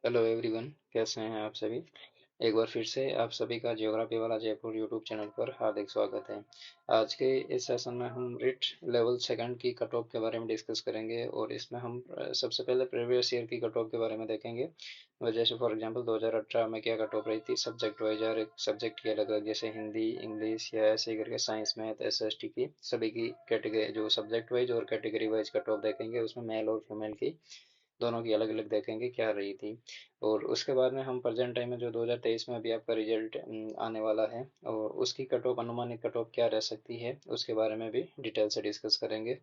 Hello everyone, कैसे हैं आप सभी। एक बार फिर से आप सभी का ज्योग्राफी वाला जयपुर यूट्यूब चैनल पर हार्दिक स्वागत है। आज के इस सेशन में हम रिट लेवल सेकंड की कट ऑफ के बारे में डिस्कस करेंगे और इसमें हम सबसे पहले प्रीवियस ईयर की कट ऑफ के बारे में देखेंगे। जैसे फॉर एग्जांपल 2018 में क्या कट ऑफ रही थी सब्जेक्ट वाइज, और एक सब्जेक्ट की अलग अलग, जैसे हिंदी, इंग्लिश या ऐसे ही करके साइंस, मैथ, एसएसटी की सभी की कैटेगरी, जो सब्जेक्ट वाइज और कैटेगरी वाइज कट ऑफ देखेंगे। उसमें मेल और फीमेल की दोनों की अलग अलग देखेंगे क्या रही थी। और उसके बाद में हम प्रेजेंट टाइम में जो 2023 में अभी आपका रिजल्ट आने वाला है, और उसकी कट ऑफ, अनुमानित कट ऑफ क्या रह सकती है, उसके बारे में भी डिटेल से डिस्कस करेंगे।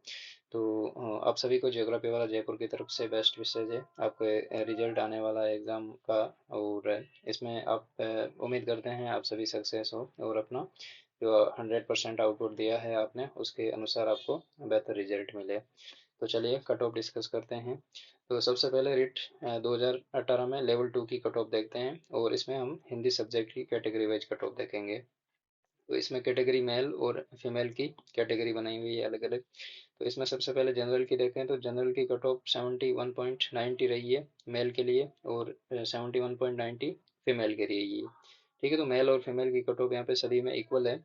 तो आप सभी को ज्योग्राफी वाला जयपुर की तरफ से बेस्ट विशेज है आपके रिजल्ट आने वाला है एग्ज़ाम का। और इसमें आप उम्मीद करते हैं आप सभी सक्सेस हो और अपना जो 100% आउटपुट दिया है आपने, उसके अनुसार आपको बेहतर रिजल्ट मिले। तो चलिए कट ऑफ डिस्कस करते हैं। तो सबसे पहले रिट 2018 में लेवल 2 की कट ऑफ देखते हैं, और इसमें हम हिंदी सब्जेक्ट की कैटेगरी वाइज कट ऑफ देखेंगे। तो इसमें कैटेगरी मेल और फीमेल की कैटेगरी बनाई हुई है अलग अलग। तो इसमें सबसे पहले जनरल की देखें तो जनरल की कट ऑफ 71.90 रही है मेल के लिए, और 71.90 फीमेल के लिए। ठीक है, तो मेल और फीमेल की कट ऑफ यहाँ पे सभी में इक्वल है।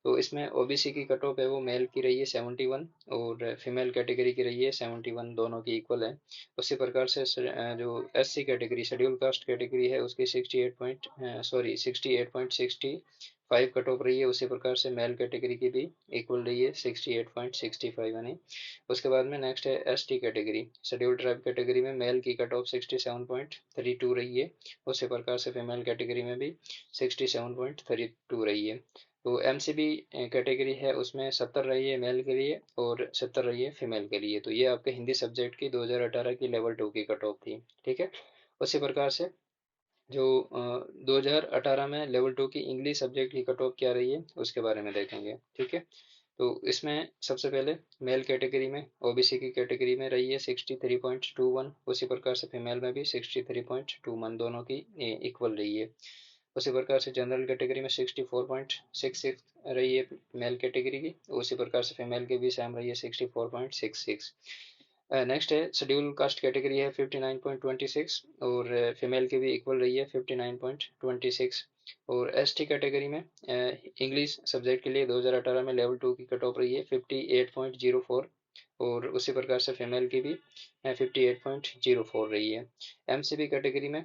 तो इसमें ओबीसी की कट ऑफ है वो मेल की रही है 71, और फीमेल कैटेगरी की रही है 71, दोनों की इक्वल है। उसी प्रकार से जो SC category, schedule caste category है, उसकी 68 कट ऑफ रही है। उसी प्रकार से मेल कैटेगरी की भी इक्वल रही है 68.65 यानी। उसके बाद में नेक्स्ट है ST category, schedule tribe category में मेल की कट ऑफ 67.32 रही है। उसी प्रकार से फीमेल कैटेगरी में भी 67.32 रही है। तो एमसीबी कैटेगरी है उसमें 70 रही है मेल के लिए और 70 रही है फीमेल के लिए। तो ये आपके हिंदी सब्जेक्ट की 2018 की लेवल 2 की कट ऑफ थी। ठीक है, उसी प्रकार से जो 2018 में लेवल 2 की इंग्लिश सब्जेक्ट की कट ऑफ क्या रही है उसके बारे में देखेंगे। ठीक है, तो इसमें सबसे पहले मेल कैटेगरी में, ओबीसी की कैटेगरी में रही है 63.21। उसी प्रकार से फीमेल में भी 63.21, दोनों की इक्वल रही है। उसी प्रकार से जनरल कैटेगरी में 64.66 रही है मेल कैटेगरी की। उसी प्रकार से फीमेल की भी सेम रही है 64.66। नेक्स्ट है शेड्यूल कास्ट कैटेगरी है 59.26, और फीमेल की भी इक्वल रही है 59.26। और एसटी कैटेगरी में इंग्लिश सब्जेक्ट के लिए 2018 में लेवल 2 की कट ऑफ रही है 58.04, और उसी प्रकार से फीमेल की भी 58.04 रही है। एमसीबी कैटेगरी में,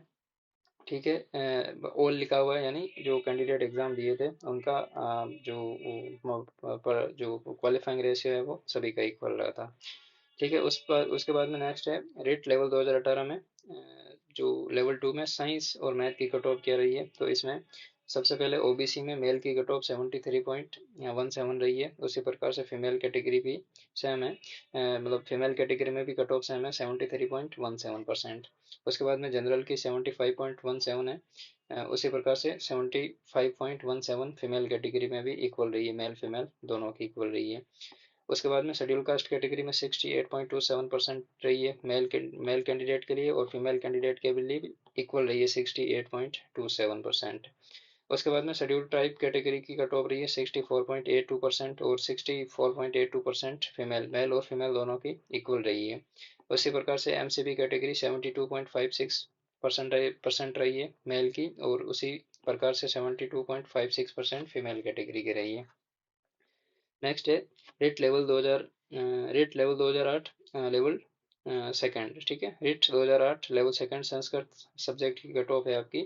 ठीक है, ऑल लिखा हुआ है, यानी जो कैंडिडेट एग्जाम दिए थे उनका जो क्वालिफाइंग रेशियो है वो सभी का इक्वल रहा था। ठीक है, उस पर उसके बाद में नेक्स्ट है रेट लेवल 2018 में जो लेवल 2 में साइंस और मैथ की कट ऑफ क्या रही है। तो इसमें सबसे पहले ओबीसी में मेल की कट ऑफ 73.17 रही है। उसी प्रकार से फीमेल कैटेगरी भी सेम है, मतलब फीमेल कैटेगरी में भी कट ऑफ सेम है 73.17%। उसके बाद में जनरल की 75.17 है। उसी प्रकार से 75.17 फीमेल कैटेगरी में भी इक्वल रही है, मेल फीमेल दोनों की इक्वल रही है। उसके बाद में शेड्यूल कास्ट कैटेगरी में 68.27% रही है मेल कैंडिडेट के लिए, और फीमेल कैंडिडेट के लिए इक्वल रही है 68.27%। उसके बाद में शेड्यूल ट्राइब कैटेगरी की कट ऑफ रही है 64.82%, और 64.82% फीमेल, मेल और फीमेल दोनों की इक्वल रही है। उसी प्रकार से एमसीबी कैटेगरी 72.56% रही है मेल की, और उसी प्रकार से 72.56% फीमेल कैटेगरी की रही है। नेक्स्ट है rate level 2000, rate level 2008 level second. ठीक है, rate 2008 level second Sanskrit subject की कट ऑफ है आपकी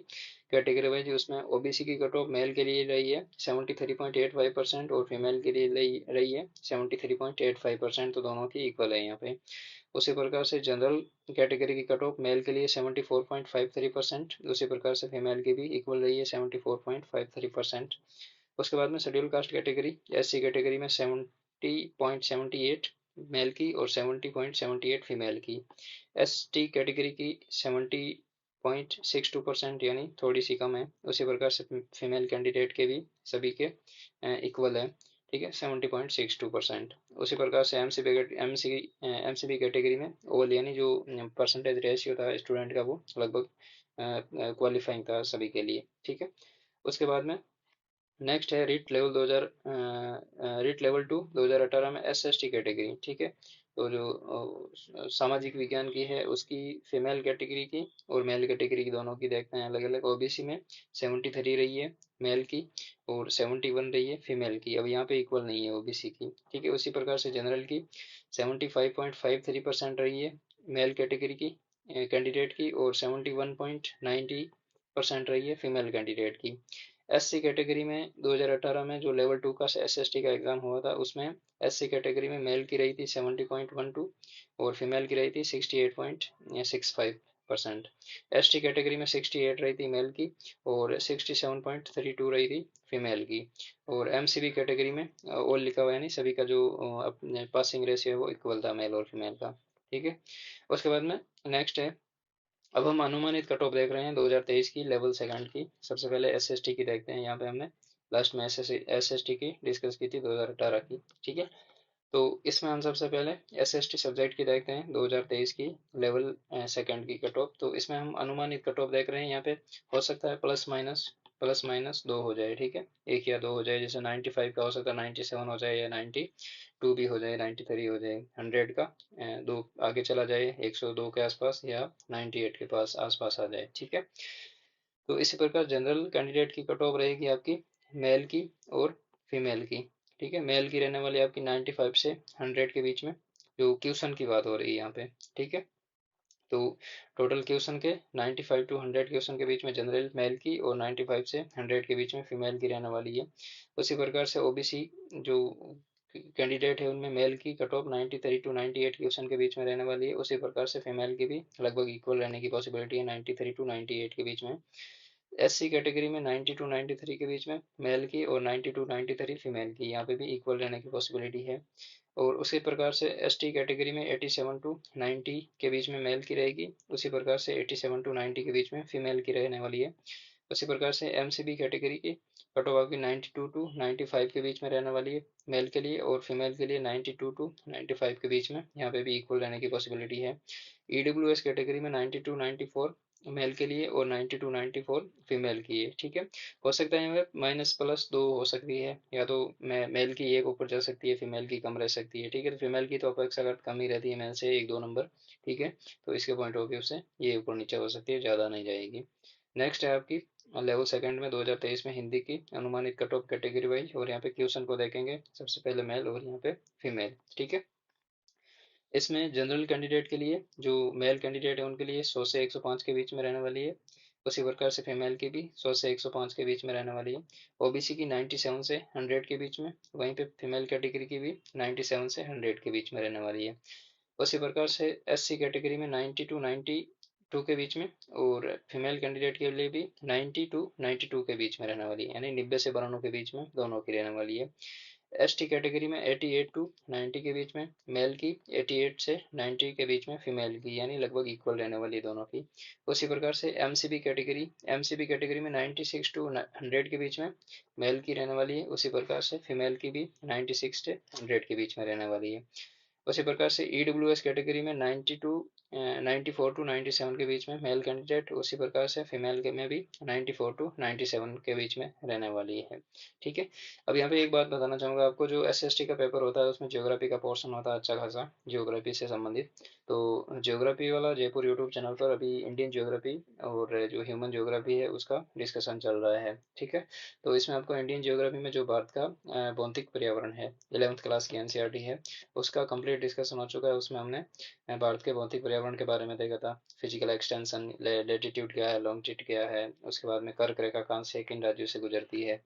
कैटेगरी वाइज। उसमें ओबीसी की कट ऑफ मेल के लिए रही है 73.85%, और फीमेल के लिए रही है 73.85%, तो दोनों की इक्वल है यहाँ पे। उसी प्रकार से जनरल कैटेगरी की कट ऑफ मेल के लिए 74.53%, उसी प्रकार से फीमेल की भी इक्वल रही है 74.53%। उसके बाद में schedule caste category, SC category में 70.78 मेल की और 70.78 फीमेल की। एसटी कैटेगरी की 70.62% यानी थोड़ी सी कम है। उसी प्रकार से फीमेल कैंडिडेट के भी सभी के इक्वल है। ठीक है, 70.62%। उसी प्रकार से एमसीबी कैटेगरी में ओवल, यानी जो परसेंटेज रेशियो था स्टूडेंट का, वो लगभग क्वालिफाइंग था सभी के लिए। ठीक है, उसके बाद में नेक्स्ट है रीट लेवल 2000, रीट लेवल 2 2018 में एसएसटी कैटेगरी। ठीक है, तो जो सामाजिक विज्ञान की है उसकी फीमेल कैटेगरी की और मेल कैटेगरी की दोनों की देखते हैं अलग अलग। ओबीसी में 73 रही है मेल की और 71 रही है फीमेल की। अब यहाँ पे इक्वल नहीं है ओबीसी की, ठीक है। उसी प्रकार से जनरल की 75.53% रही है मेल कैटेगरी की कैंडिडेट की और 71.90% रही है फीमेल कैंडिडेट की। एससी कैटेगरी में 2018 में जो लेवल 2 का एसएसटी का एग्जाम हुआ था उसमें एससी कैटेगरी में मेल की रही थी 70.12 और फीमेल की रही थी 68.65%। एसटी कैटेगरी में 68 रही थी मेल की और 67.32 रही थी फीमेल की। और एमसीबी कैटेगरी में ऑल लिखा हुआ है, यानी सभी का जो अपने पासिंग रेशियो है वो इक्वल था मेल और फीमेल का, ठीक है। उसके बाद में नेक्स्ट है, अब हम अनुमानित कट ऑफ देख रहे हैं 2023 की लेवल सेकंड की। सबसे पहले एसएसटी की देखते हैं। यहाँ पे हमने लास्ट में एसएसटी की डिस्कस की थी 2018 की, ठीक है। तो इसमें हम सबसे पहले एसएसटी सब्जेक्ट की देखते हैं 2023 की लेवल सेकंड की कट ऑफ। तो इसमें हम अनुमानित कट ऑफ देख रहे हैं। यहाँ पे हो सकता है प्लस माइनस दो हो जाए, ठीक है, एक या दो हो जाए। जैसे 95 का हो सकता है 97 हो जाए या 92 भी हो जाए, 93 हो जाए। 100 का दो आगे चला जाए 102 के आसपास या 98 के पास आसपास आ जाए, ठीक है। तो इसी प्रकार जनरल कैंडिडेट की कट ऑफ रहेगी आपकी मेल की और फीमेल की, ठीक है। मेल की रहने वाली आपकी 95 से 100 के बीच में, जो क्वेश्चन की बात हो रही है यहाँ पे, ठीक है। तो टोटल क्वेश्चन के 95 टू 100 क्वेश्चन के बीच में जनरल मेल की और 95 से 100 के बीच में फीमेल की रहने वाली है। उसी प्रकार से ओबीसी जो कैंडिडेट है उनमें मेल की कट ऑफ 93 टू 98 क्वेश्चन के बीच में रहने वाली है। उसी प्रकार से फीमेल की भी लगभग इक्वल रहने की पॉसिबिलिटी है 93 टू 98 के बीच में। एससी कैटेगरी में 90 टू 93 के बीच में मेल की और 90 टू 93 फीमेल की, यहाँ पे भी इक्वल रहने की पॉसिबिलिटी है। और उसी प्रकार से एसटी कैटेगरी में 87 टू 90 के बीच में मेल की रहेगी। उसी प्रकार से 87 टू 90 के बीच में फीमेल की रहने वाली है। उसी प्रकार से एमसीबी कैटेगरी की कट ऑफ आपकी 92 टू 95 के बीच में रहने वाली है मेल के लिए, और फीमेल के लिए 92 टू 95 के बीच में, यहाँ पे भी इक्वल रहने की पॉसिबिलिटी है। ईडब्ल्यूएस कैटेगरी में 90 टू 94 मेल के लिए और 90 टू 94 फीमेल की है, ठीक है। हो सकता है यहाँ पे माइनस प्लस दो हो सकती है, या तो मेल की एक ऊपर जा सकती है, फीमेल की कम रह सकती है, ठीक है। तो फीमेल की तो अपेक्षाकृत कम ही रहती है मेल से, एक दो नंबर, ठीक है। तो इसके पॉइंट ऑफ व्यू से ये ऊपर नीचे हो सकती है, ज़्यादा नहीं जाएगी। नेक्स्ट है आपकी लेवल सेकंड में 2023 में हिंदी की अनुमानित कट ऑफ कैटेगरी वाइज, और यहाँ पे क्वेश्चन को देखेंगे। सबसे पहले मेल और यहाँ पे फीमेल, ठीक है। इसमें जनरल कैंडिडेट के लिए जो मेल कैंडिडेट है उनके लिए 100 से 105 के बीच में रहने वाली है। उसी प्रकार से फीमेल की भी 100 से 105 के बीच में रहने वाली है। ओबीसी की 97 से 100 के बीच में, वहीं पे फीमेल कैटेगरी की भी 97 से 100 के बीच में रहने वाली है। उसी प्रकार से एससी कैटेगरी में 90 टू 92 के बीच में, और फीमेल कैंडिडेट के लिए भी 90 टू 92 के बीच में रहने वाली है, यानी 90 से 92 के बीच में दोनों की रहने वाली है। एसटी कैटेगरी में 88 टू 90 के बीच में मेल की, 88 से 90 के बीच में फीमेल की, यानी लगभग इक्वल रहने वाली है दोनों की। उसी प्रकार से एमसीबी कैटेगरी में 96 टू 100 के बीच में मेल की रहने वाली है। उसी प्रकार से फीमेल की भी 96 से 100 के बीच में रहने वाली है। उसी प्रकार से ईडब्ल्यूएस कैटेगरी में 94 टू 97 के बीच में मेल कैंडिडेट, उसी प्रकार से फीमेल के में भी 94 टू 97 के बीच में रहने वाली है, ठीक है। अब यहाँ पे एक बात बताना चाहूँगा आपको, जो एसएसटी का पेपर होता है उसमें ज्योग्राफी का पोर्शन होता है अच्छा खासा, ज्योग्राफी से संबंधित। तो ज्योग्राफी वाला जयपुर यूट्यूब चैनल पर अभी इंडियन ज्योग्राफी और जो ह्यूमन ज्योग्राफी है उसका डिस्कशन चल रहा है, ठीक है। तो इसमें आपको इंडियन ज्योग्राफी में जो भारत का भौतिक पर्यावरण है, 11th क्लास की एनसीईआरटी है, उसका कंप्लीट डिस्कशन हो चुका है। उसमें हमने भारत के भौतिक पर्यावरण के बारे में देखा था। फिजिकल एक्सटेंशन, लेटीट्यूड क्या है, लॉन्गिट्यूड क्या है, उसके बाद में कर्क रेखा कहाँ से किन राज्यों से गुजरती है।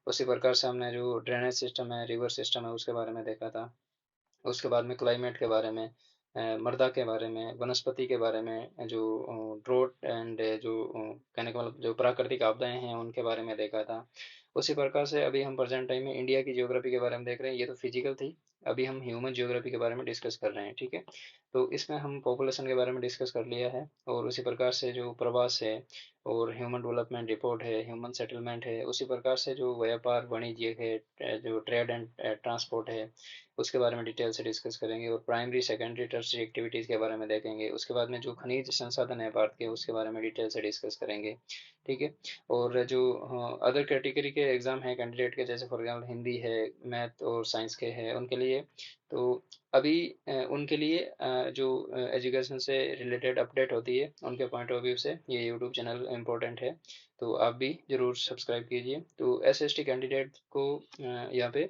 उसी प्रकार से हमने जो ड्रेनेज सिस्टम है, रिवर सिस्टम है, उसके बारे में देखा था। उसके बाद में क्लाइमेट के बारे में, मृदा के बारे में, वनस्पति के बारे में, जो ड्रोट एंड जो कहने का मतलब जो प्राकृतिक आपदाएं हैं उनके बारे में देखा था। उसी प्रकार से अभी हम प्रेजेंट टाइम में इंडिया की ज्योग्राफी के बारे में देख रहे हैं। ये तो फिजिकल थी, अभी हम ह्यूमन ज्योग्राफी के बारे में डिस्कस कर रहे हैं, ठीक है। तो इसमें हम पॉपुलेशन के बारे में डिस्कस कर लिया है, और उसी प्रकार से जो प्रवास है और ह्यूमन डेवलपमेंट रिपोर्ट है, ह्यूमन सेटलमेंट है, उसी प्रकार से जो व्यापार वाणिज्य है, जो ट्रेड एंड ट्रांसपोर्ट है, उसके बारे में डिटेल से डिस्कस करेंगे। और प्राइमरी सेकेंडरी टर्सरी एक्टिविटीज़ के बारे में देखेंगे। उसके बाद में जो खनिज संसाधन है भारत के, उसके बारे में डिटेल से डिस्कस करेंगे, ठीक है। और जो अदर कैटेगरी के एग्जाम हैं कैंडिडेट के, जैसे फॉर एग्जाम्पल हिंदी है, मैथ और साइंस के हैं उनके लिए, तो अभी उनके लिए जो एजुकेशन से रिलेटेड अपडेट होती है उनके पॉइंट ऑफ व्यू से ये यूट्यूब चैनल इम्पोर्टेंट है। तो आप भी ज़रूर सब्सक्राइब कीजिए। तो एसएसटी कैंडिडेट को यहाँ पे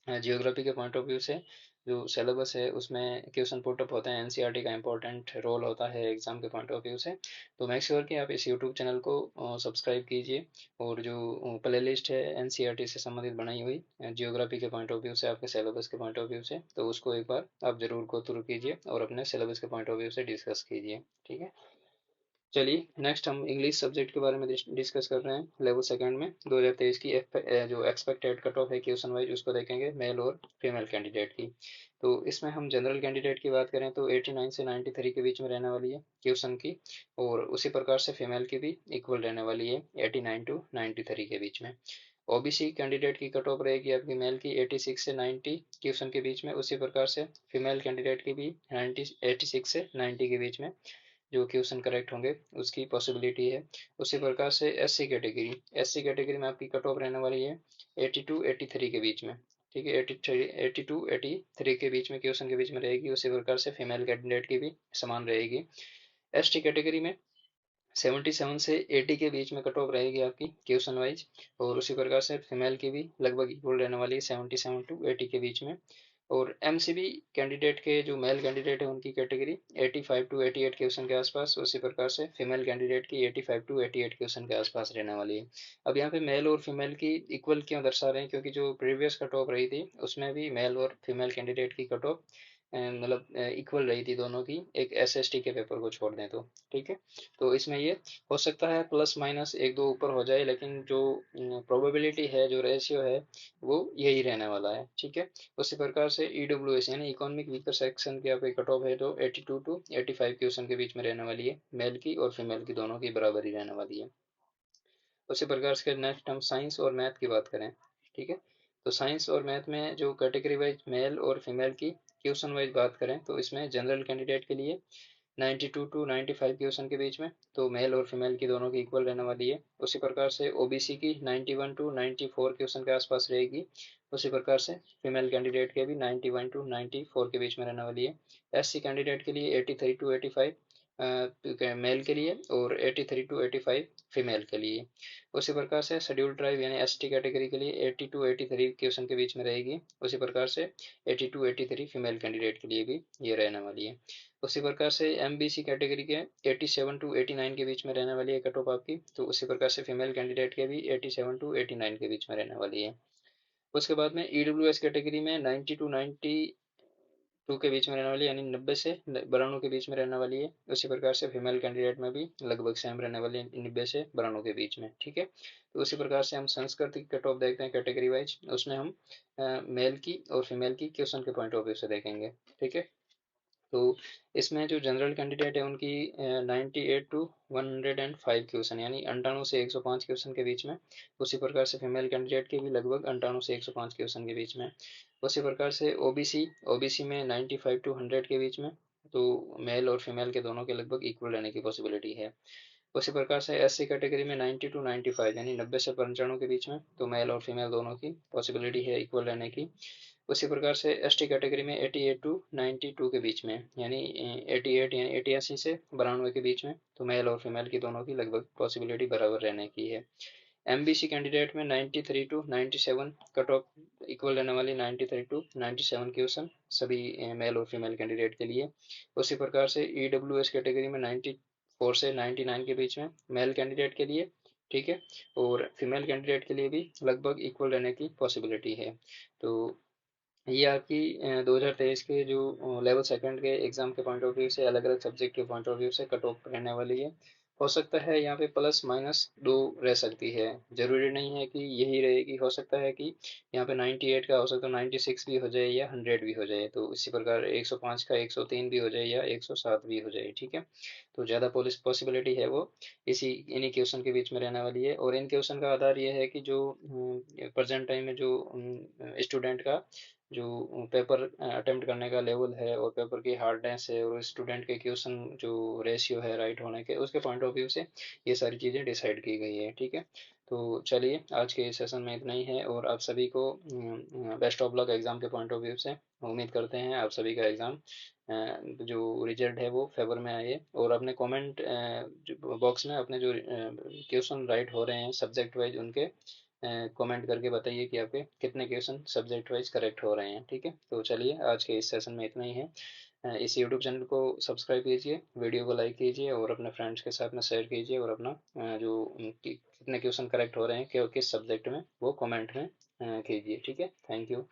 जियोग्राफी के पॉइंट ऑफ व्यू से जो सिलेबस है उसमें क्वेश्चन पुटअप होते हैं, एनसीईआरटी का इंपॉर्टेंट रोल होता है एग्जाम के पॉइंट ऑफ व्यू से। तो मेक श्योर कि आप इस यूट्यूब चैनल को सब्सक्राइब कीजिए, और जो प्ले लिस्ट है एनसीईआरटी से संबंधित बनाई हुई जियोग्राफी के पॉइंट ऑफ व्यू से, आपके सिलेबस के पॉइंट ऑफ व्यू से, तो उसको एक बार आप जरूर गो थ्रू कीजिए और अपने सिलेबस के पॉइंट ऑफ व्यू से डिस्कस कीजिए। ठीक है, चलिए नेक्स्ट हम इंग्लिश सब्जेक्ट के बारे में डिस्कस कर रहे हैं। लेवल सेकंड में 2023 की जो एक्सपेक्टेड कट ऑफ है क्वेश्चन वाइज उसको देखेंगे, मेल और फीमेल कैंडिडेट की। तो इसमें हम जनरल कैंडिडेट की बात करें तो 89 से 93 के बीच में रहने वाली है क्वेश्चन की, और उसी प्रकार से फीमेल की भी इक्वल रहने वाली है 89 टू 93 के बीच में। ओबीसी कैंडिडेट की कट ऑफ रहेगी आपकी मेल की 86 से 90 क्वेश्चन के बीच में, उसी प्रकार से फीमेल कैंडिडेट की भी 90 86 से 90 के बीच में जो क्वेश्चन करेक्ट होंगे उसकी पॉसिबिलिटी है। उसी प्रकार से एससी कैटेगरी में आपकी कट ऑफ रहने वाली है 80 टू 83 के बीच में। ठीक है, 80 टू 83 के बीच में क्वेश्चन के बीच में रहेगी। उसी प्रकार से फीमेल कैंडिडेट की भी समान रहेगी। एसटी कैटेगरी में 77 से 80 के बीच में कट ऑफ रहेगी आपकी क्वेश्चन वाइज, और उसी प्रकार से फीमेल की भी लगभग इक्वल रहने वाली है 77 टू 80 के बीच में। और एमसीबी कैंडिडेट के जो मेल कैंडिडेट है उनकी कैटेगरी 85 टू 88 क्वेश्चन के आसपास, उसी प्रकार से फीमेल कैंडिडेट की 85 टू 88 क्वेश्चन के आसपास रहने वाली है। अब यहाँ पे मेल और फीमेल की इक्वल क्यों दर्शा रहे हैं, क्योंकि जो प्रीवियस कट ऑफ रही थी उसमें भी मेल और फीमेल कैंडिडेट की कट ऑफ मतलब इक्वल रही थी दोनों की, एक एसएसटी के पेपर को छोड़ दें तो। ठीक है, तो इसमें ये हो सकता है प्लस माइनस एक दो ऊपर हो जाए, लेकिन जो प्रोबेबिलिटी है, जो रेशियो है, वो यही रहने वाला है। ठीक है, उसी प्रकार से ईडब्ल्यूएस यानी इकोनॉमिक वीकर सेक्शन की आपकी कट ऑफ है तो 82 टू 85 क्वेश्चन के बीच में रहने वाली है, मेल की और फीमेल की दोनों की बराबरी रहने वाली है। उसी प्रकार से नेक्स्ट हम साइंस और मैथ की बात करें। ठीक है, तो साइंस और मैथ में जो कैटेगरी वाइज मेल और फीमेल की क्वेश्चन वाइज बात करें तो इसमें जनरल कैंडिडेट के लिए 92 टू 95 क्वेश्चन के बीच में, तो मेल और फीमेल की दोनों की इक्वल रहने वाली है। उसी प्रकार से ओबीसी की 91 टू 94 क्वेश्चन के आसपास रहेगी। उसी प्रकार से फीमेल कैंडिडेट के भी 91 टू 94 के बीच में रहने वाली है। एससी कैंडिडेट के लिए 83 टू 85 मेल के लिए, और 83 टू 85 फीमेल के लिए। उसी प्रकार से शेड्यूल ट्राइब यानी एसटी कैटेगरी के लिए 80 टू 83 क्वेश्चन के बीच में रहेगी। उसी प्रकार से 80 टू 83 फीमेल कैंडिडेट के लिए भी ये रहने वाली है। उसी प्रकार से एमबीसी कैटेगरी के 87 टू 89 के बीच में रहने वाली है कट ऑफ आपकी, तो उसी प्रकार से फीमेल कैंडिडेट के भी 87 टू 89 के बीच में रहने वाली है। उसके बाद में ईडब्ल्यूएस कैटेगरी में 90 टू 92 के बीच में रहने वाली है, यानी 90 से 92 के बीच में रहने वाली है। उसी प्रकार से फीमेल कैंडिडेट में भी लगभग सेम रहने वाली है, 90 से 92 के बीच में। ठीक है, तो उसी प्रकार से हम संस्कृत की कट ऑफ देखते हैं कैटेगरी वाइज, उसमें हम मेल की और फीमेल की क्वेश्चन के पॉइंट ऑफ व्यू से देखेंगे। ठीक है, तो इसमें जो जनरल कैंडिडेट है उनकी 98 टू 105 क्वेश्चन यानी 98 से 105 क्वेश्चन के बीच में। उसी प्रकार से फीमेल कैंडिडेट के भी लगभग 98 से 105 क्वेश्चन के बीच में। उसी प्रकार से ओबीसी ओबीसी में 95 टू 100 के बीच में, तो मेल और फीमेल के दोनों के लगभग इक्वल रहने की पॉसिबिलिटी है। उसी प्रकार से एससी कैटेगरी में 90 टू 95 यानी 90 से 95 के बीच में, तो मेल और फीमेल दोनों की पॉसिबिलिटी है इक्वल रहने की। उसी प्रकार से एसटी कैटेगरी में 88 टू 92 के बीच में, यानी 88 यानी 88 से 92 के बीच में, तो मेल और फीमेल की दोनों की लगभग पॉसिबिलिटी बराबर रहने की है। एमबीसी कैंडिडेट में 93 टू 97 कट ऑफ इक्वल रहने वाली, 93 टू 97 क्वेश्चन सभी मेल और फीमेल कैंडिडेट के लिए। उसी प्रकार से ईडब्ल्यूएस कैटेगरी में 94 से 99 के बीच में मेल कैंडिडेट के लिए। ठीक है, और फीमेल कैंडिडेट के लिए भी लगभग इक्वल रहने की पॉसिबिलिटी है। तो ये आपकी 2023 के जो लेवल सेकंड के एग्जाम के पॉइंट ऑफ व्यू से, अलग अलग सब्जेक्ट के पॉइंट ऑफ व्यू से कट ऑफ रहने वाली है। हो सकता है यहाँ पे प्लस माइनस दो रह सकती है, जरूरी नहीं है कि यही रहेगी। हो सकता है कि यहाँ पे 98 का हो सकता है 96 भी हो जाए या 100 भी हो जाए, तो इसी प्रकार 105 का 103 भी हो जाए या 107 भी हो जाए। ठीक है, तो ज़्यादा पॉसिबिलिटी है वो इसी इन्हीं क्वेश्चन के बीच में रहने वाली है। और इन क्वेश्चन का आधार ये है कि जो प्रेजेंट टाइम में जो स्टूडेंट का जो पेपर अटेम्प्ट करने का लेवल है और पेपर की हार्डनेस है और स्टूडेंट के क्वेश्चन जो रेशियो है राइट होने के, उसके पॉइंट ऑफ व्यू से ये सारी चीज़ें डिसाइड की गई है। ठीक है, तो चलिए आज के इस सेशन में इतना ही है, और आप सभी को बेस्ट ऑफ लक एग्ज़ाम के पॉइंट ऑफ व्यू से। उम्मीद करते हैं आप सभी का एग्ज़ाम जो रिजल्ट है वो फेवर में आए, और अपने कमेंट बॉक्स में अपने जो क्वेश्चन राइट हो रहे हैं सब्जेक्ट वाइज उनके कमेंट करके बताइए कि आपके कितने क्वेश्चन सब्जेक्ट वाइज करेक्ट हो रहे हैं। ठीक है, तो चलिए आज के इस सेशन में इतना ही है। इस यूट्यूब चैनल को सब्सक्राइब कीजिए, वीडियो को लाइक कीजिए और अपने फ्रेंड्स के साथ में शेयर कीजिए, और अपना जो कितने क्वेश्चन करेक्ट हो रहे हैं किस सब्जेक्ट में वो कमेंट में कीजिए। ठीक है, थैंक यू।